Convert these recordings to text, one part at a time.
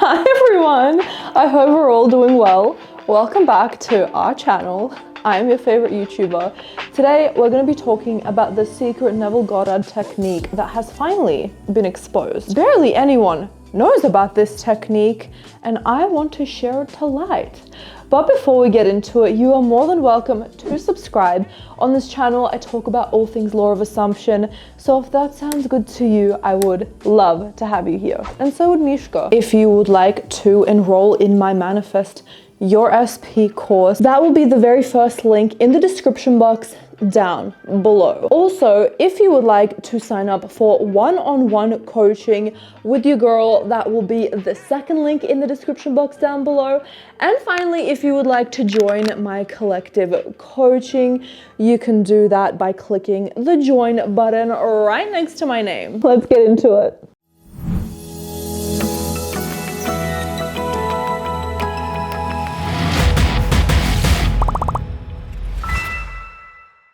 Hi everyone, I hope we're all doing well. Welcome back to our channel. I'm your favorite YouTuber. Today we're going to be talking about the secret Neville Goddard technique that has finally been exposed. Barely anyone knows about this technique and I want to share it to light. But before we get into it, you are more than welcome to subscribe. On this channel, I talk about all things law of assumption. So if that sounds good to you, I would love to have you here. And so would Mishka. If you would like to enroll in my Manifest Your SP course, that will be the very first link in the description box down below. Also, if you would like to sign up for one-on-one coaching with your girl, that will be the second link in the description box down below. And finally, if you would like to join my collective coaching, you can do that by clicking the join button right next to my name. Let's get into it.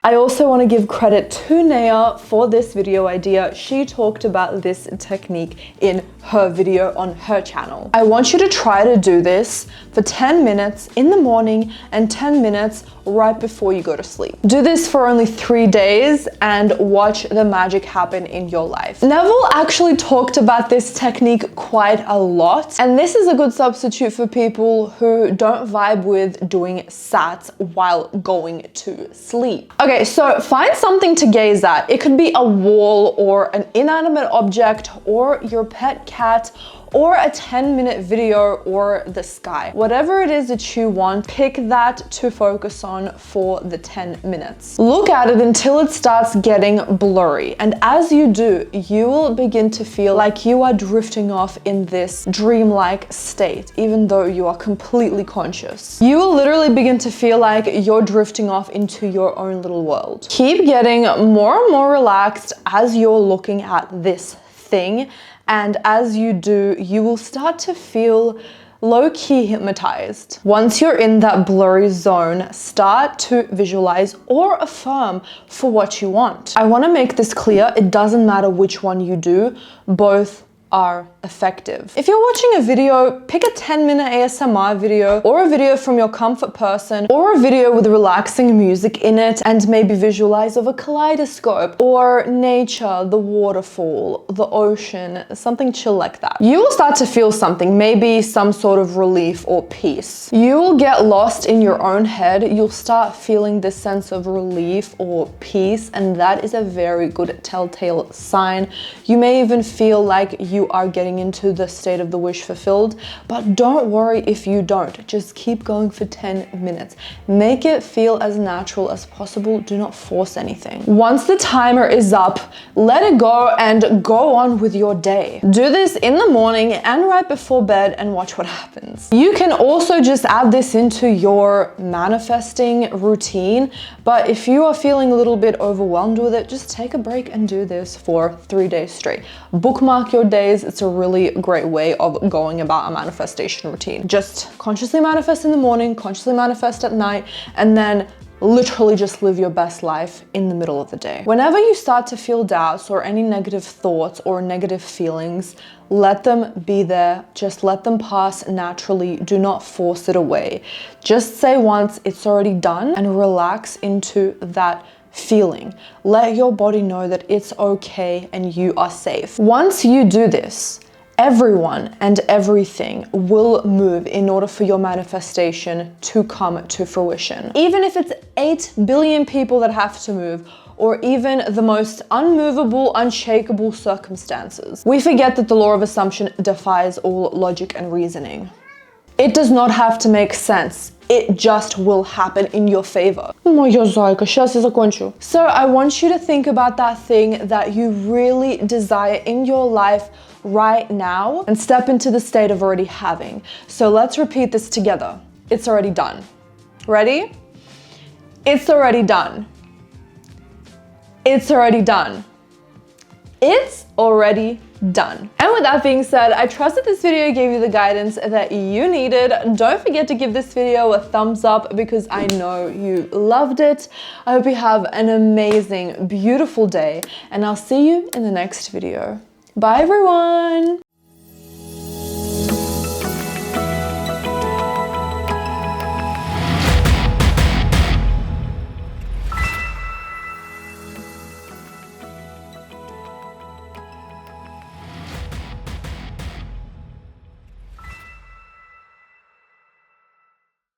I also want to give credit to Naya for this video idea. She talked about this technique in her video on her channel. I want you to try to do this for 10 minutes in the morning and 10 minutes right before you go to sleep. Do this for only 3 days and watch the magic happen in your life. Neville actually talked about this technique quite a lot, and this is a good substitute for people who don't vibe with doing sats while going to sleep. Okay, so find something to gaze at. It could be a wall or an inanimate object or your pet cat or a 10-minute video or the sky. Whatever it is that you want, pick that to focus on for the 10 minutes. Look at it until it starts getting blurry. And as you do, you will begin to feel like you are drifting off in this dreamlike state, even though you are completely conscious. You will literally begin to feel like you're drifting off into your own little world. Keep getting more and more relaxed as you're looking at this thing. And as you do, you will start to feel low-key hypnotized. Once you're in that blurry zone, start to visualize or affirm for what you want. I want to make this clear, it doesn't matter which one you do, both are effective. If you're watching a video, pick a 10-minute ASMR video or a video from your comfort person or a video with relaxing music in it, and maybe visualize of a kaleidoscope or nature, the waterfall, the ocean, something chill like that. You will start to feel something, maybe some sort of relief or peace. You will get lost in your own head. You'll start feeling this sense of relief or peace, and that is a very good telltale sign. You may even feel like you are getting into the state of the wish fulfilled, but don't worry if you don't. Just keep going for 10 minutes. Make it feel as natural as possible. Do not force anything. Once the timer is up, let it go and go on with your day. Do this in the morning and right before bed and watch what happens. You can also just add this into your manifesting routine, but if you are feeling a little bit overwhelmed with it, just take a break and do this for 3 days straight. Bookmark your days. It's a really great way of going about a manifestation routine. Just consciously manifest in the morning, consciously manifest at night, and then literally just live your best life in the middle of the day. Whenever you start to feel doubts or any negative thoughts or negative feelings, let them be there. Just let them pass naturally. Do not force it away. Just say once, it's already done, and relax into that feeling. Let your body know that it's okay and you are safe. Once you do this, everyone and everything will move in order for your manifestation to come to fruition. Even if it's 8 billion people that have to move, or even the most unmovable, unshakable circumstances. We forget that the law of assumption defies all logic and reasoning. It does not have to make sense. It just will happen in your favor. Моя зайка, сейчас я закончу. So I want you to think about that thing that you really desire in your life right now and step into the state of already having. So let's repeat this together. It's already done. Ready? It's already done. It's already done. It's already done. And with that being said, I trust that this video gave you the guidance that you needed. Don't forget to give this video a thumbs up because I know you loved it. I hope you have an amazing, beautiful day, and I'll see you in the next video. Bye everyone!